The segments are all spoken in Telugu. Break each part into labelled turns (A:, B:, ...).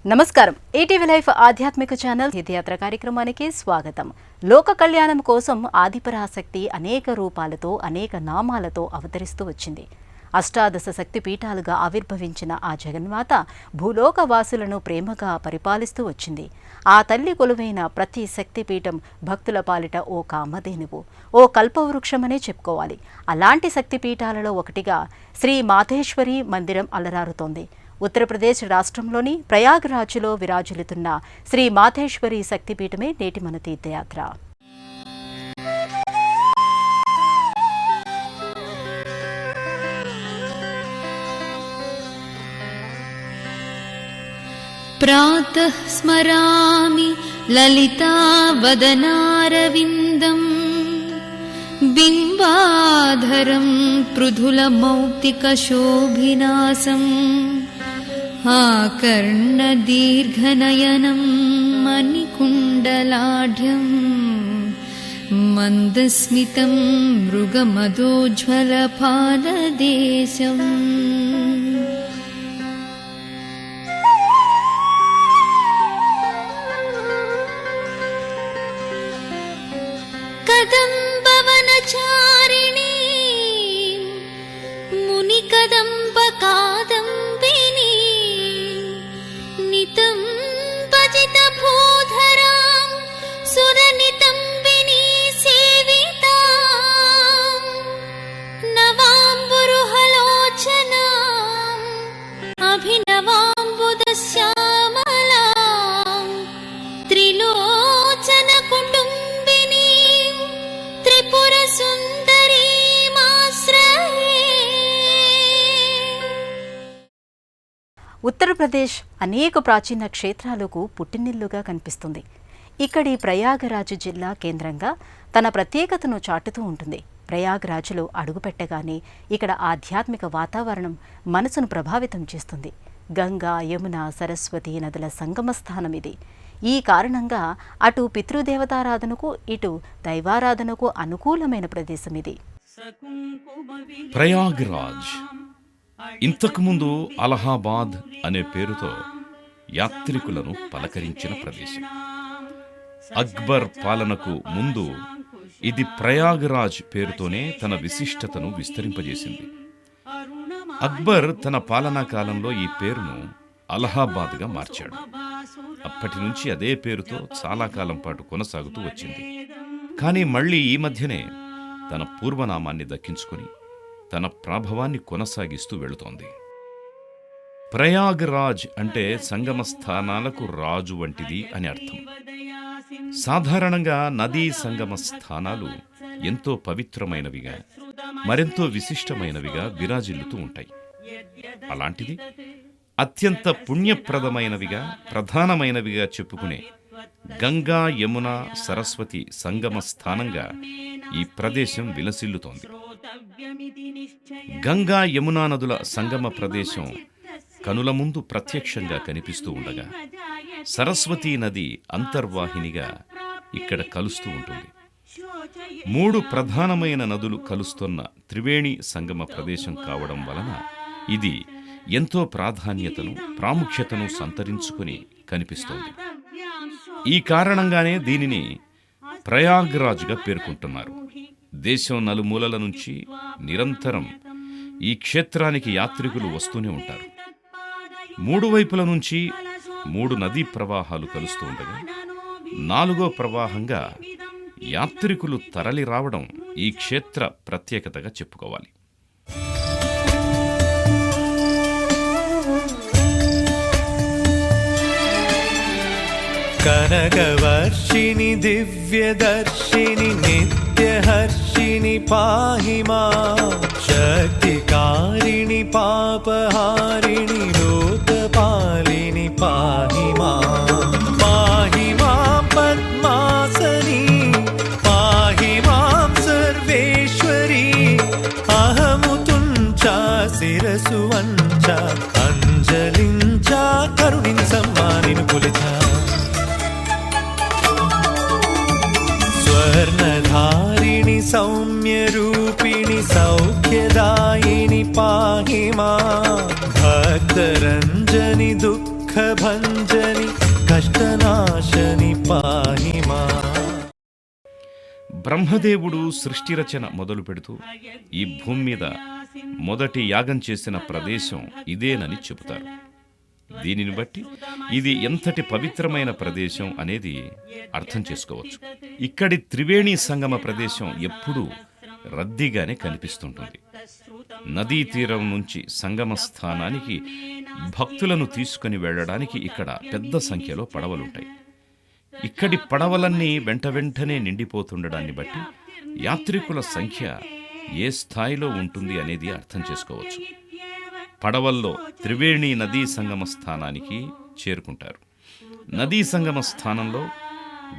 A: నమస్కారం. ఈటీవీ లైఫ్ ఆధ్యాత్మిక ఛానల్ తీర్థయాత్ర కార్యక్రమానికి స్వాగతం. లోక కళ్యాణం కోసం ఆదిపరాశక్తి అనేక రూపాలతో అనేక నామాలతో అవతరిస్తూ వచ్చింది. అష్టాదశ శక్తి పీఠాలుగా ఆవిర్భవించిన ఆ జగన్మాత భూలోక వాసులను ప్రేమగా పరిపాలిస్తూ వచ్చింది. ఆ తల్లి కొలువైన ప్రతి శక్తిపీఠం భక్తుల పాలిట ఓ కామధేనువు, ఓ కల్పవృక్షమనే చెప్పుకోవాలి. అలాంటి శక్తిపీఠాలలో ఒకటిగా శ్రీ మాధేశ్వరి మందిరం అలరారుతోంది. ఉత్తరప్రదేశ్ రాష్ట్రంలోని ప్రయాగ్రాజ్లో విరాజిల్లుతున్న శ్రీ మాధేశ్వరి శక్తిపీఠమే నేటి మన తీర్థయాత్ర.
B: ప్రాతః స్మరామి లలితా వదనారవిందం బింబాధరం పృథులమౌక్తిక శోభినాసం ఆకర్ణదీర్ఘనయనం మణికుండలాఢ్యం మందస్మితం మృగమదోజ్వలపాదదేశం. కదంబవనచారిణీ మునికదంబకాదంబినీ నితంబజిత భూధరాం సురనితంబినీ సేవితాం నవాంబురుహలోచనాం అభినవాంబుదశ్యామలాం త్రిలోచన కుటుంబినీం త్రిపుర సుందరీమాశ్రయే.
A: ఉత్తరప్రదేశ్ అనేక ప్రాచీన క్షేత్రాలకు పుట్టినిల్లుగా కనిపిస్తుంది. ఇక్కడి ప్రయాగరాజ్ జిల్లా కేంద్రంగా తన ప్రత్యేకతను చాటుతూ ఉంటుంది. ప్రయాగరాజ్లో అడుగుపెట్టగానే ఇక్కడ ఆధ్యాత్మిక వాతావరణం మనసును ప్రభావితం చేస్తుంది. గంగా, యమున, సరస్వతి నదుల సంగమ స్థానం ఇది. ఈ కారణంగా అటు పితృదేవతారాధనకు ఇటు దైవారాధనకు అనుకూలమైన ప్రదేశం ఇది.
C: ప్రయాగ్రాజ్ ఇంతకుముందు అలహాబాద్ అనే పేరుతో యాత్రికులను పలకరించిన ప్రదేశం. అక్బర్ పాలనకు ముందు ఇది ప్రయాగ్రాజ్ పేరుతోనే తన విశిష్టతను విస్తరింపజేసింది. అక్బర్ తన పాలనా కాలంలో ఈ పేరును అలహాబాద్గా మార్చాడు. అప్పటి నుంచి అదే పేరుతో చాలా కాలం పాటు కొనసాగుతూ వచ్చింది. కానీ మళ్ళీ ఈ మధ్యనే తన పూర్వనామాన్ని దక్కించుకొని తన ప్రభావాన్ని కొనసాగిస్తూ వెళుతోంది. ప్రయాగరాజ్ అంటే సంగమ స్థానాలకు రాజు వంటిది అని అర్థం. సాధారణంగా నదీ సంగమ స్థానాలు ఎంతో పవిత్రమైనవిగా, మరెంతో విశిష్టమైనవిగా విరాజిల్లుతూ ఉంటాయి. అలాంటిది అత్యంత పుణ్యప్రదమైనవిగా, ప్రధానమైనవిగా చెప్పుకునే గంగా, యమున, సరస్వతి సంగమ స్థానంగా ఈ ప్రదేశం విలసిల్లుతోంది. గంగా, యమునా నదుల సంగమ ప్రదేశం కనుల ముందు ప్రత్యక్షంగా కనిపిస్తూ ఉండగా, సరస్వతీ నది అంతర్వాహినిగా ఇక్కడ కలుస్తూ ఉంటుంది. 3 ప్రధానమైన నదులు కలుస్తున్న త్రివేణి సంగమ ప్రదేశం కావడం వలన ఇది ఎంతో ప్రాధాన్యతను, ప్రాముఖ్యతను సంతరించుకుని కనిపిస్తోంది. ఈ కారణంగానే దీనిని ప్రయాగ్రాజ్గా పేర్కొంటున్నారు. దేశం నలుమూలల నుంచి నిరంతరం ఈ క్షేత్రానికి యాత్రికులు వస్తూనే ఉంటారు. 3 వైపుల నుంచి 3 నదీ ప్రవాహాలు కలుస్తూ ఉండగా 4వ ప్రవాహంగా యాత్రికులు తరలి రావడం ఈ క్షేత్ర ప్రత్యేకతగా చెప్పుకోవాలి.
D: కనకవర్షిణి దివ్యదర్శిని నిత్యహర్షిణి పాహి మాం శక్తికారిణి పాపహారిణి లోకపాలిని పాహి మాం పాహి మాం పద్మాసని పాహి మాం సర్వేశ్వరి అహము తుంచ వంచా శిరసు వంచా అంజలించా కరుణించమ్మా నిన్ను కొలిచా స్వర్ణధారిణి సౌమ్యరూపిణి సౌఖ్యదాయిని పాహి మా భక్తరంజని దుఃఖభంజని కష్టనాశని పాహి మా.
C: బ్రహ్మదేవుడు సృష్టి రచన మొదలు పెడుతూ ఈ భూమి మీద మొదటి యాగం చేసిన ప్రదేశం ఇదేనని చెబుతారు. దీనిని బట్టి ఇది ఎంతటి పవిత్రమైన ప్రదేశం అనేది అర్థం చేసుకోవచ్చు. ఇక్కడి త్రివేణి సంగమ ప్రదేశం ఎప్పుడూ రద్దీగానే కనిపిస్తుంటుంది. నదీ తీరం నుంచి సంగమ స్థానానికి భక్తులను తీసుకుని వెళ్ళడానికి ఇక్కడ పెద్ద సంఖ్యలో పడవలుంటాయి. ఇక్కడి పడవలన్నీ వెంటనే నిండిపోతుండడాన్ని బట్టి యాత్రికుల సంఖ్య ఏ స్థాయిలో ఉంటుంది అనేది అర్థం చేసుకోవచ్చు. పడవల్లో త్రివేణి నదీ సంగమ స్థానానికి చేరుకుంటారు. నదీ సంగమ స్థానంలో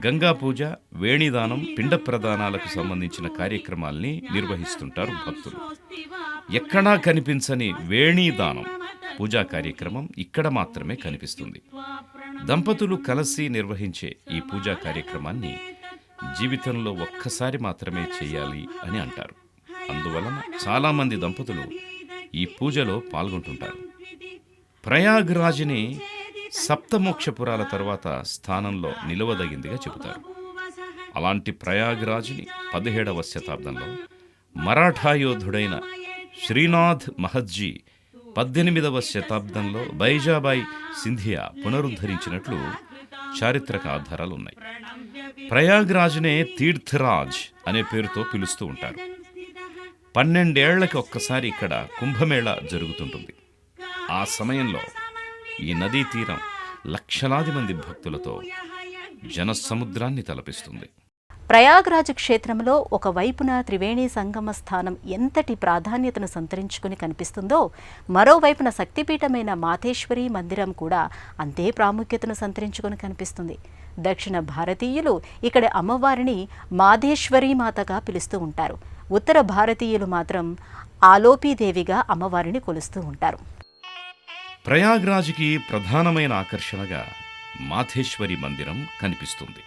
C: గంగా పూజ, వేణిదానం, పిండ ప్రదానాలకు సంబంధించిన కార్యక్రమాల్ని నిర్వహిస్తుంటారు భక్తులు. ఎక్కడా కనిపించని వేణిదానం పూజా కార్యక్రమం ఇక్కడ మాత్రమే కనిపిస్తుంది. దంపతులు కలిసి నిర్వహించే ఈ పూజా కార్యక్రమాన్ని జీవితంలో ఒక్కసారి మాత్రమే చేయాలి అని అంటారు. అందువలన చాలామంది దంపతులు ఈ పూజలో పాల్గొంటుంటారు. ప్రయాగ్రాజ్ని సప్తమోక్షపురాల తర్వాత స్థానంలో నిలవదగిందిగా చెబుతారు. అలాంటి ప్రయాగ్రాజ్ని 17వ శతాబ్దంలో మరాఠా యోధుడైన శ్రీనాథ్ మహద్జీ 18వ శతాబ్దంలో బైజాబాయి సింధియా పునరుద్ధరించినట్లు చారిత్రక ఆధారాలు ఉన్నాయి. ప్రయాగ్రాజ్నే తీర్థరాజ్ అనే పేరుతో పిలుస్తూ ఉంటారు. 12 ఏళ్లకి ఒక్కసారి ఇక్కడ కుంభమేళా జరుగుతుంటుంది. ఆ సమయంలో ఈ నదీ తీరం లక్షలాది మంది భక్తులతో జనసముద్రాన్ని తలపిస్తుంది.
A: ప్రయాగ్రాజ్ క్షేత్రంలో ఒకవైపున త్రివేణి సంగమ స్థానం ఎంతటి ప్రాధాన్యతను సంతరించుకుని కనిపిస్తుందో, మరోవైపున శక్తిపీఠమైన మాతేశ్వరి మందిరం కూడా అంతే ప్రాముఖ్యతను సంతరించుకుని కనిపిస్తుంది. దక్షిణ భారతీయులు ఇక్కడ అమ్మవారిని మాధేశ్వరీ మాతగా పిలుస్తూ ఉంటారు. ఉత్తర భారతీయులు మాత్రం ఆలోపీదేవిగా అమ్మవారిని కొలుస్తూ ఉంటారు.
C: ప్రయాగ్రాజ్కి ప్రధానమైన ఆకర్షణగా మాధేశ్వరి మందిరం కనిపిస్తుంది.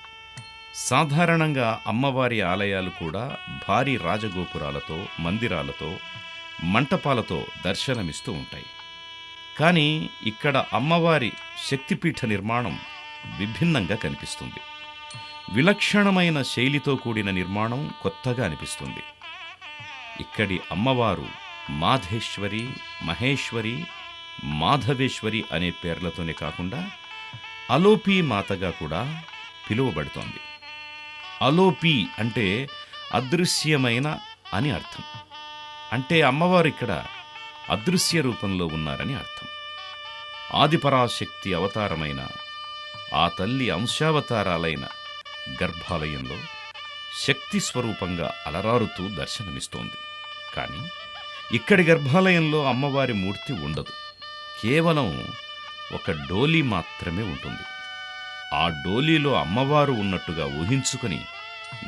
C: సాధారణంగా అమ్మవారి ఆలయాలు కూడా భారీ రాజగోపురాలతో, మందిరాలతో, మంటపాలతో దర్శనమిస్తూ ఉంటాయి. కానీ ఇక్కడ అమ్మవారి శక్తిపీఠ నిర్మాణం విభిన్నంగా కనిపిస్తుంది. విలక్షణమైన శైలితో కూడిన నిర్మాణం కొత్తగా అనిపిస్తుంది. ఇక్కడి అమ్మవారు మాధేశ్వరి, మహేశ్వరి, మాధవేశ్వరి అనే పేర్లతోనే కాకుండా అలోపీ మాతగా కూడా పిలువబడుతోంది. అలోపి అంటే అదృశ్యమైన అని అర్థం. అంటే అమ్మవారు ఇక్కడ అదృశ్య రూపంలో ఉన్నారని అర్థం. ఆదిపరాశక్తి అవతారమైన ఆ తల్లి అంశావతారాలైన గర్భాలయంలో శక్తి స్వరూపంగా అలరారుతూ దర్శనమిస్తోంది. కానీ ఇక్కడి గర్భాలయంలో అమ్మవారి మూర్తి ఉండదు. కేవలం ఒక డోలీ మాత్రమే ఉంటుంది. ఆ డోలీలో అమ్మవారు ఉన్నట్టుగా ఊహించుకుని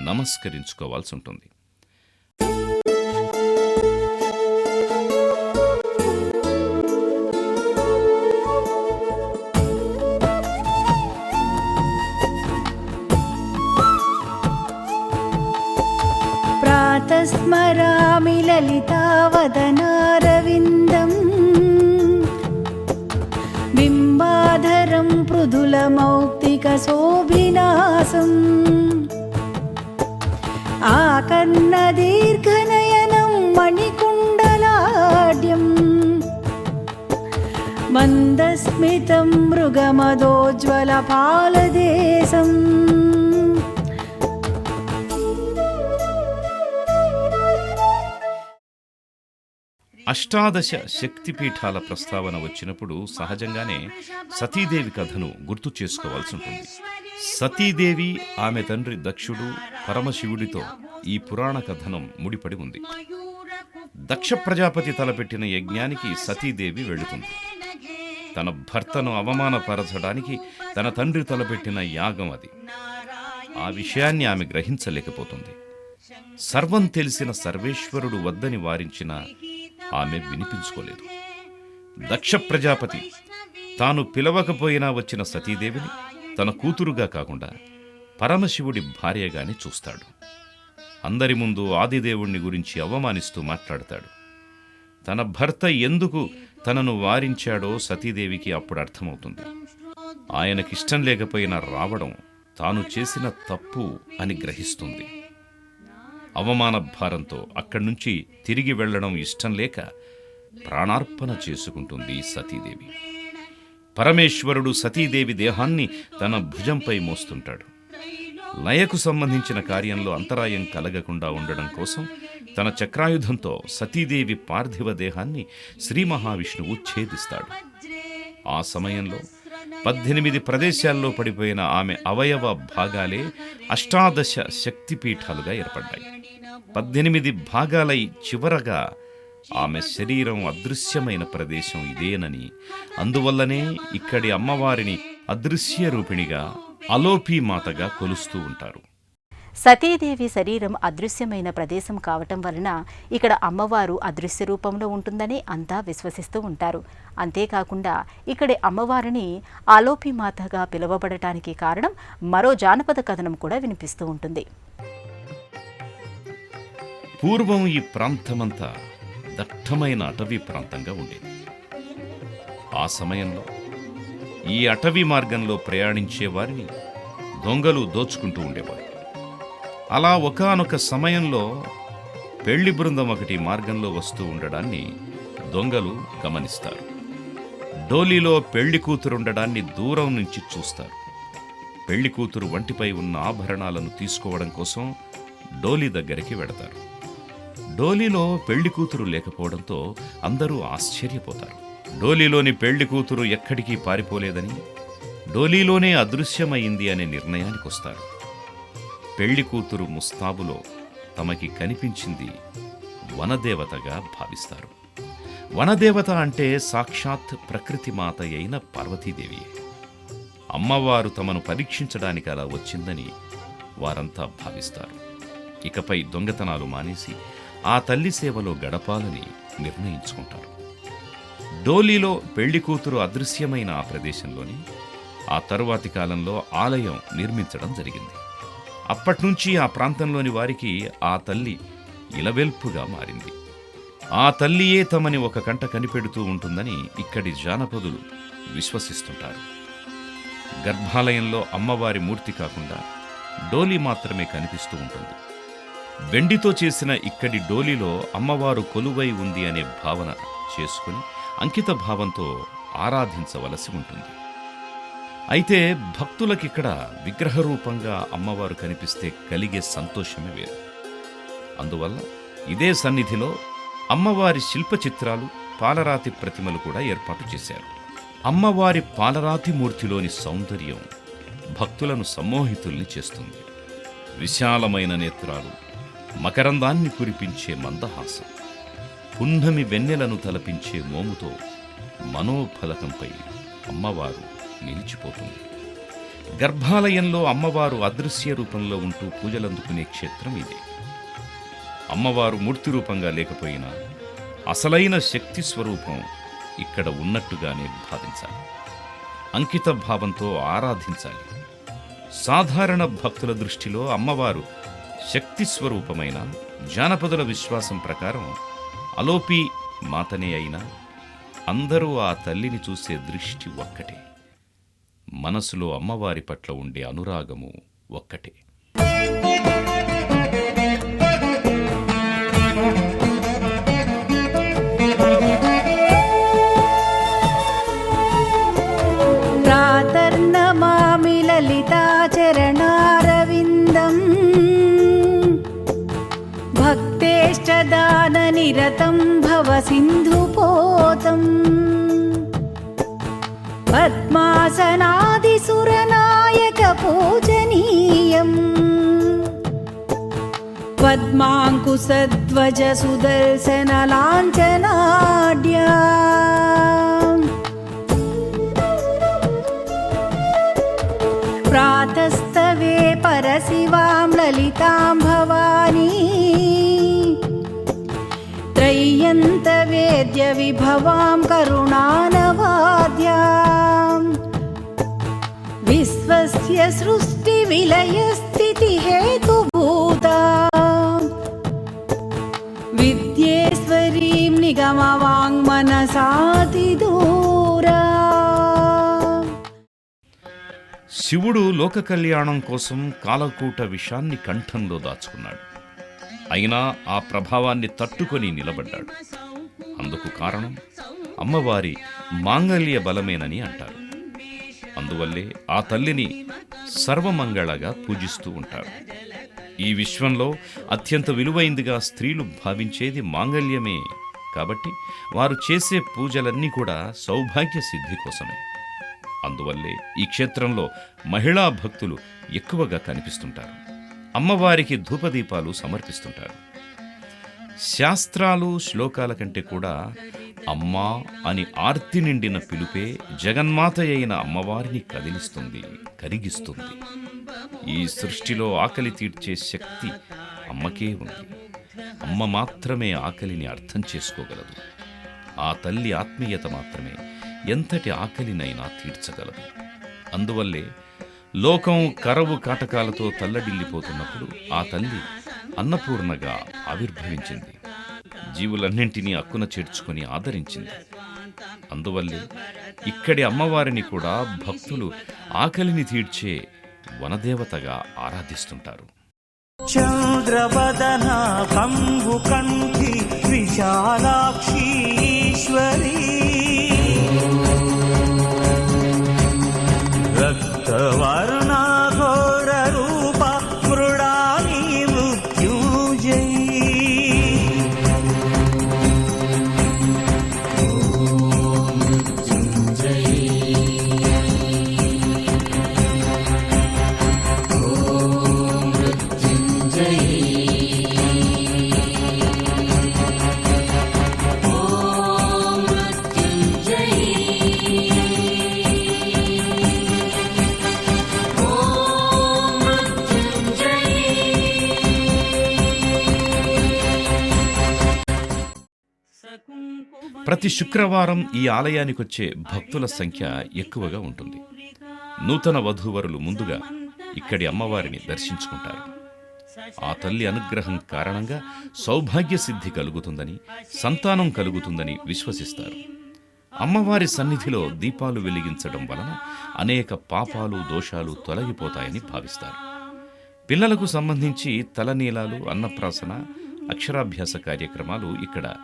C: నమస్కరించుకోవాల్సి ఉంటుంది.
E: ప్రాతస్మరామి లలితావదనారవిందం బింబాధరం మృదులమౌక్తికశోభినాసం ఆకర్ణదీర్ఘనయనం మణికుండలాఢ్యం మందస్మితం మృగమదోజ్వలపాలదేశం
C: అష్టాదశ శక్తిపీఠాల ప్రస్తావన వచ్చినప్పుడు సహజంగానే సతీదేవి కథను గుర్తు చేసుకోవాల్సి ఉంటుంది. సతీదేవి, ఆమె తండ్రి దక్షుడు, పరమశివుడితో ఈ పురాణ కథనం ముడిపడి ఉంది. దక్ష ప్రజాపతి తలపెట్టిన యజ్ఞానికి సతీదేవి వెళుతుంది. తన భర్తను అవమానపరచడానికి తన తండ్రి తలపెట్టిన యాగం అది. ఆ విషయాన్ని ఆమె గ్రహించలేకపోతుంది. సర్వం తెలిసిన సర్వేశ్వరుడు వద్దని వారించిన ఆమె వినిపించుకోలేదు. దక్ష ప్రజాపతి తాను పిలవకపోయినా వచ్చిన సతీదేవిని తన కూతురుగా కాకుండా పరమశివుడి భార్యగానే చూస్తాడు. అందరి ముందు ఆదిదేవుణ్ణి గురించి అవమానిస్తూ మాట్లాడతాడు. తన భర్త ఎందుకు తనను వారించాడో సతీదేవికి అప్పుడు అర్థమవుతుంది. ఆయనకిష్టం లేకపోయినా రావడం తాను చేసిన తప్పు అని గ్రహిస్తుంది. అవమాన భారంతో అక్కడి నుంచి తిరిగి వెళ్లడం ఇష్టం లేక ప్రాణార్పణ చేసుకుంటుంది సతీదేవి. పరమేశ్వరుడు సతీదేవి దేహాన్ని తన భుజంపై మోస్తుంటాడు. లయకు సంబంధించిన కార్యంలో అంతరాయం కలగకుండా ఉండడం కోసం తన చక్రాయుధంతో సతీదేవి పార్థివ దేహాన్ని శ్రీ మహావిష్ణువు ఛేదిస్తాడు. ఆ సమయంలో 18 ప్రదేశాల్లో పడిపోయిన ఆమె అవయవ భాగాలే అష్టాదశ శక్తిపీఠాలుగా ఏర్పడ్డాయి. 18 భాగాలై చివరగా ఆమె శరీరం అదృశ్యమైన ప్రదేశం ఇదేనని, అందువల్లనే ఇక్కడి అమ్మవారిని అదృశ్య రూపిణిగా అలోపీమాతగా కొలుస్తూ ఉంటారు.
A: సతీదేవి శరీరం అదృశ్యమైన ప్రదేశం కావటం వలన ఇక్కడ అమ్మవారు అదృశ్య రూపంలో ఉంటుందని అంతా విశ్వసిస్తూ ఉంటారు. అంతేకాకుండా ఇక్కడి అమ్మవారిని ఆలోపిమాతగా పిలువబడటానికి కారణం మరో జానపద కథనం కూడా వినిపిస్తూ ఉంటుంది.
C: పూర్వం ఈ ప్రాంతమంతా దట్టమైన అటవీ ప్రాంతంగా ఉండేది. ఆ సమయంలో ఈ అటవీ మార్గంలో ప్రయాణించే వారిని దొంగలు దోచుకుంటూ ఉండేవారు. అలా ఒకానొక సమయంలో పెళ్లి బృందం ఒకటి మార్గంలో వస్తూ ఉండడాన్ని దొంగలు గమనిస్తారు. డోలీలో పెళ్లి కూతురుండడాన్ని దూరం నుంచి చూస్తారు. పెళ్లి కూతురు వంటిపై ఉన్న ఆభరణాలను తీసుకోవడం కోసం డోలీ దగ్గరికి వెడతారు. డోలీలో పెళ్లి కూతురు లేకపోవడంతో అందరూ ఆశ్చర్యపోతారు. డోలీలోని పెళ్లి కూతురు ఎక్కడికి పారిపోలేదని, డోలీలోనే అదృశ్యమైంది అనే నిర్ణయానికి వస్తారు. పెళ్లి కూతురు ముస్తాబులో తమకి కనిపించింది వనదేవతగా భావిస్తారు. వనదేవత అంటే సాక్షాత్ ప్రకృతి మాత అయిన పార్వతీదేవి. అమ్మవారు తమను పరీక్షించడానికి అలా వచ్చిందని వారంతా భావిస్తారు. ఇకపై దొంగతనాలు మానేసి ఆ తల్లి సేవలో గడపాలని నిర్ణయించుకుంటారు. డోలీలో పెళ్లి కూతురు అదృశ్యమైన ఆ ప్రదేశంలోని ఆ తరువాతి కాలంలో ఆలయం నిర్మించడం జరిగింది. అప్పట్నుంచి ఆ ప్రాంతంలోని వారికి ఆ తల్లి ఇలవెల్పుగా మారింది. ఆ తల్లియే తమని ఒక కంట కనిపెడుతూ ఉంటుందని ఇక్కడి జానపదులు విశ్వసిస్తుంటారు. గర్భాలయంలో అమ్మవారి మూర్తి కాకుండా డోలీ మాత్రమే కనిపిస్తూ ఉంటుంది. వెండితో చేసిన ఇక్కడి డోలీలో అమ్మవారు కొలువై ఉంది అనే భావన చేసుకుని అంకిత భావంతో ఆరాధించవలసి ఉంటుంది. అయితే భక్తులకిక్కడ విగ్రహరూపంగా అమ్మవారు కనిపిస్తే కలిగే సంతోషమే వేరు. అందువల్ల ఇదే సన్నిధిలో అమ్మవారి శిల్పచిత్రాలు, పాలరాతి ప్రతిమలు కూడా ఏర్పాటు చేశారు. అమ్మవారి పాలరాతి మూర్తిలోని సౌందర్యం భక్తులను సమ్మోహితుల్ని చేస్తుంది. విశాలమైన నేత్రాలు, మకరందాన్ని కురిపించే మందహాసం, పున్నమి వెన్నెలను తలపించే మోముతో మనోఫలకంపై అమ్మవారు నిలిచిపోతుంది. గర్భాలయంలో అమ్మవారు అదృశ్య రూపంలో ఉంటూ పూజలందుకునే క్షేత్రం ఇదే. అమ్మవారు మూర్తి రూపంగా లేకపోయినా అసలైన శక్తి స్వరూపం ఇక్కడ ఉన్నట్టుగానే భావించాలి. అంకిత భావంతో ఆరాధించాలి. సాధారణ భక్తుల దృష్టిలో అమ్మవారు శక్తి స్వరూపమైన జానపదుల విశ్వాసం ప్రకారం అలోపి మాతనే అయినా అందరూ ఆ తల్లిని చూసే దృష్టి ఒక్కటే. మనసులో అమ్మవారి పట్ల ఉండే అనురాగము ఒక్కటే.
E: ప్రాతర్నమామి లలితాచరణారవిందం భక్తేష్టదాననిరతం భవసింధుపోతం పద్మాసనాదిసురనాయక పూజనీయం పద్మాంకుశధ్వజ సుదర్శన లాంఛనాఢ్యా ప్రాతస్తవే పరశివాం లలితాం భవానీ त्रय्यन्तवेद्यविभवां करुणानवाद्यां विश्वस्य सृष्टिविलयस्थितिहेतुभूता विद्येश्वरीं निगमवाङ्मनसातिदूरा.
C: శివుడు లోక కళ్యాణం కోసం కాలకూట విషాన్ని కంఠంలో దాచుకున్నాడు. అయినా ఆ ప్రభావాన్ని తట్టుకొని నిలబడ్డాడు. అందుకు కారణం అమ్మవారి మాంగళ్య బలమేనని అంటారు. అందువల్లే ఆ తల్లిని సర్వమంగళగా పూజిస్తూ ఉంటారు. ఈ విశ్వంలో అత్యంత విలువైందిగా స్త్రీలు భావించేది మాంగళ్యమే. కాబట్టి వారు చేసే పూజలన్నీ కూడా సౌభాగ్య సిద్ధి కోసమే. అందువల్లే ఈ క్షేత్రంలో మహిళా భక్తులు ఎక్కువగా కనిపిస్తుంటారు. అమ్మవారికి ధూపదీపాలు సమర్పిస్తుంటారు. శాస్త్రాలు శ్లోకాల కంటే కూడా అమ్మా అని ఆర్తి నిండిన పిలుపే జగన్మాత అయిన అమ్మవారిని కదిలిస్తుంది, కరిగిస్తుంది. ఈ సృష్టిలో ఆకలి తీర్చే శక్తి అమ్మకే ఉంది. అమ్మ మాత్రమే ఆకలిని అర్థం చేసుకోగలదు. ఆ తల్లి ఆత్మీయత మాత్రమే ఎంతటి ఆకలినైనా తీర్చగలదు. అందువల్లే లోకం కరవు కాటకాలతో తల్లడిల్లిపోతున్నప్పుడు ఆ తల్లి అన్నపూర్ణగా ఆవిర్భవించింది. జీవులన్నింటినీ అక్కున చేర్చుకొని ఆదరించింది. అందువల్లే ఇక్కడి అమ్మవారిని కూడా భక్తులు ఆకలిని తీర్చే వనదేవతగా ఆరాధిస్తుంటారు.
D: చంద్రవదనా కంబుకంఠి విశాలాక్షీశ్వరీ రక్తవర్ణా ఘోర రూప మృడాని మృత్యుజయీ.
C: ప్రతి శుక్రవారం ఈ ఆలయానికొచ్చే భక్తుల సంఖ్య ఎక్కువగా ఉంటుంది. నూతన వధూవరులు ముందుగా ఇక్కడి అమ్మవారిని దర్శించుకుంటారు. ఆ తల్లి అనుగ్రహం కారణంగా సౌభాగ్య సిద్ధి కలుగుతుందని, సంతానం కలుగుతుందని విశ్వసిస్తారు. అమ్మవారి సన్నిధిలో దీపాలు వెలిగించడం వలన అనేక పాపాలు, దోషాలు తొలగిపోతాయని భావిస్తారు. పిల్లలకు సంబంధించి తలనీలాలు, అన్నప్రాసన, అక్షరాభ్యాస కార్యక్రమాలు ఇక్కడ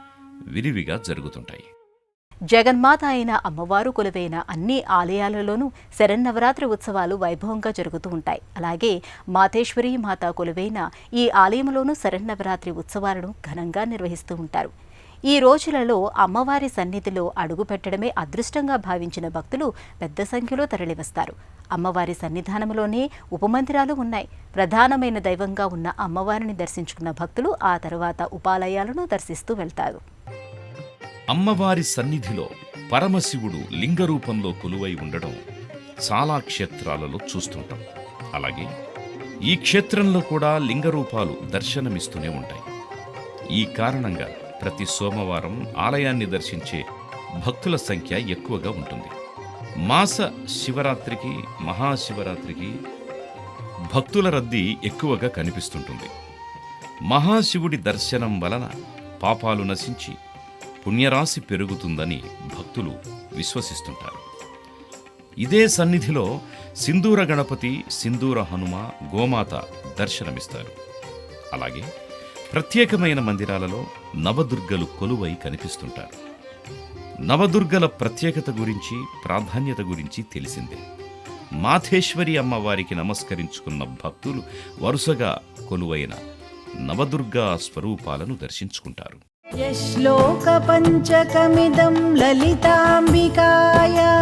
C: విరివిగా జరుగుతుంటాయి.
A: జగన్మాత అయిన అమ్మవారు కొలువైన అన్ని ఆలయాలలోనూ శరన్నవరాత్రి ఉత్సవాలు వైభవంగా జరుగుతూ ఉంటాయి. అలాగే మాతేశ్వరి మాత కొలువైన ఈ ఆలయంలోనూ శరన్నవరాత్రి ఉత్సవాలను ఘనంగా నిర్వహిస్తూ ఉంటారు. ఈ రోజులలో అమ్మవారి సన్నిధిలో అడుగు పెట్టడమే అదృష్టంగా భావించిన భక్తులు పెద్ద సంఖ్యలో తరలివస్తారు. అమ్మవారి సన్నిధానంలోనే ఉపమందిరాలు ఉన్నాయి. ప్రధానమైన దైవంగా ఉన్న అమ్మవారిని దర్శించుకున్న భక్తులు ఆ తర్వాత ఉపాలయాలను దర్శిస్తూ వెళ్తారు.
C: అమ్మవారి సన్నిధిలో పరమశివుడు లింగ రూపంలో కొలువై ఉండడం చాలా క్షేత్రాలలో చూస్తుంటాం. అలాగే ఈ క్షేత్రంలో కూడా లింగ రూపాలు దర్శనమిస్తూనే ఉంటాయి. ఈ కారణంగా ప్రతి సోమవారం ఆలయాన్ని దర్శించే భక్తుల సంఖ్య ఎక్కువగా ఉంటుంది. మాస శివరాత్రికి, మహాశివరాత్రికి భక్తుల రద్దీ ఎక్కువగా కనిపిస్తుంటుంది. మహాశివుడి దర్శనం వలన పాపాలు నశించి పుణ్యరాశి పెరుగుతుందని భక్తులు విశ్వసిస్తుంటారు. ఇదే సన్నిధిలో సింధూర గణపతి, సింధూర హనుమ, గోమాత దర్శనమిస్తారు. అలాగే ప్రత్యేకమైన మందిరాలలో నవదుర్గలు కొలువై కనిపిస్తుంటారు. నవదుర్గల ప్రత్యేకత గురించి, ప్రాధాన్యత గురించి తెలిసిందే. మాతేశ్వరి అమ్మవారికి నమస్కరించుకున్న భక్తులు వరుసగా కొలువైన నవదుర్గా స్వరూపాలను దర్శించుకుంటారు.
E: యశ్లోకపంచకమిదం లలితాంబికాయా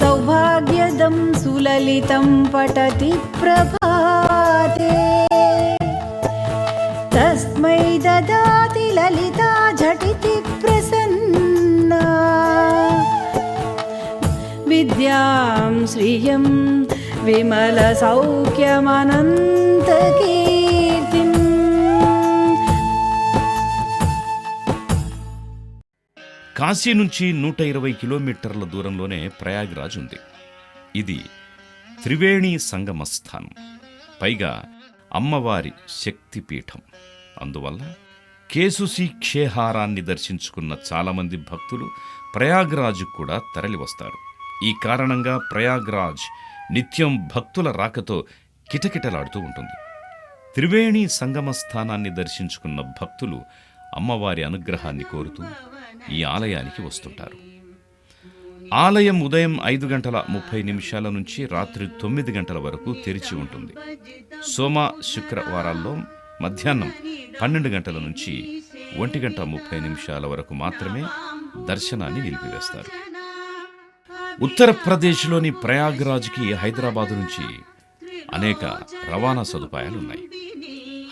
E: సౌభాగ్యదం సులలితం పఠతి ప్రభాతే తస్మై దదాతి లలితా ఝటితి ప్రసన్నా విద్యాం శ్రియం విమల సౌఖ్యమనంత కీర్తిం.
C: కాశీ నుంచి 120 కిలోమీటర్ల దూరంలోనే ప్రయాగ్రాజ్ ఉంది. ఇది త్రివేణి సంగమస్థానం, పైగా అమ్మవారి శక్తిపీఠం. అందువల్ల కేసుసి క్షేహారాన్ని దర్శించుకున్న చాలామంది భక్తులు ప్రయాగ్రాజ్ కూడా తరలివస్తారు. ఈ కారణంగా ప్రయాగ్రాజ్ నిత్యం భక్తుల రాకతో కిటకిటలాడుతూ ఉంటుంది. త్రివేణి సంగమ స్థానాన్ని దర్శించుకున్న భక్తులు అమ్మవారి అనుగ్రహాన్ని కోరుతూ ఈ ఆలయానికి వస్తుంటారు. ఆలయం ఉదయం 5:30 నుంచి రాత్రి 9 గంటల వరకు తెరిచి ఉంటుంది. సోమ శుక్రవారాల్లో మధ్యాహ్నం 12 గంటల నుంచి 1:30 వరకు మాత్రమే దర్శనాన్ని నిలిపివేస్తారు. ఉత్తరప్రదేశ్లోని ప్రయాగ్రాజ్కి హైదరాబాదు నుంచి అనేక రవాణా సదుపాయాలున్నాయి.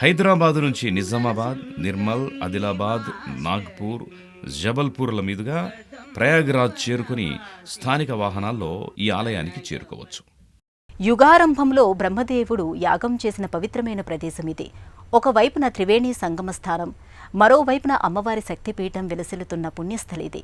C: హైదరాబాదు నుంచి నిజామాబాద్, నిర్మల్, ఆదిలాబాద్, నాగ్పూర్, జబల్పూర్ల మీదుగా ప్రయాగ్రాజ్ చేరుకుని స్థానిక వాహనాల్లో ఈ ఆలయానికి చేరుకోవచ్చు.
A: యుగారంభంలో బ్రహ్మదేవుడు యాగం చేసిన పవిత్రమైన ప్రదేశం ఇది. ఒకవైపున త్రివేణి సంగమ స్థానం, మరోవైపున అమ్మవారి శక్తిపీఠం వెలసిల్లుతున్న పుణ్యస్థలి ఇది.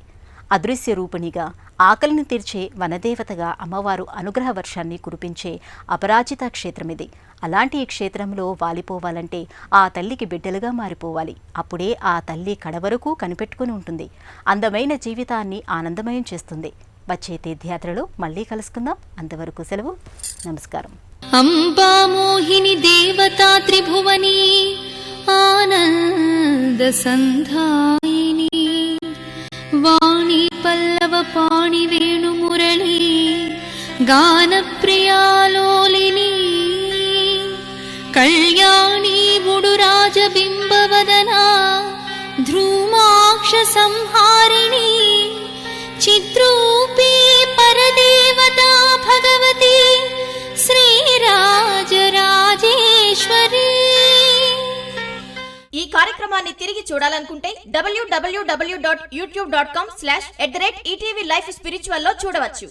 A: అదృశ్య రూపిణిగా, ఆకలిని తీర్చే వనదేవతగా అమ్మవారు అనుగ్రహ వర్షాన్ని కురిపించే అపరాజిత క్షేత్రమిది. అలాంటి ఈ క్షేత్రంలో వాలిపోవాలంటే ఆ తల్లికి బిడ్డలుగా మారిపోవాలి. అప్పుడే ఆ తల్లి కడవరకు కనిపెట్టుకుని ఉంటుంది. అందమైన జీవితాన్ని ఆనందమయం చేస్తుంది. వచ్చే తీర్థయాత్రలో మళ్ళీ కలుసుకుందాం. అంతవరకు సెలవు. నమస్కారం.
B: అంబా మోహిని దేవతా త్రిభువని ఆనంద సంధాయిని వాణి పల్లవ పాణి వేణు మురళి గాన ప్రియాలోలిని కళ్యాణి ముడు రాజబింబవదనా ధ్రుమాక్ష సంహారిణి చిద్రూపీ పరదేవతా భగవతి శ్రీరాజరాజేశ్వరి.
F: ఈ కార్యక్రమాన్ని తిరిగి చూడాలనుకుంటే www.youtube.com/ETV Life Spiritual లో చూడవచ్చు.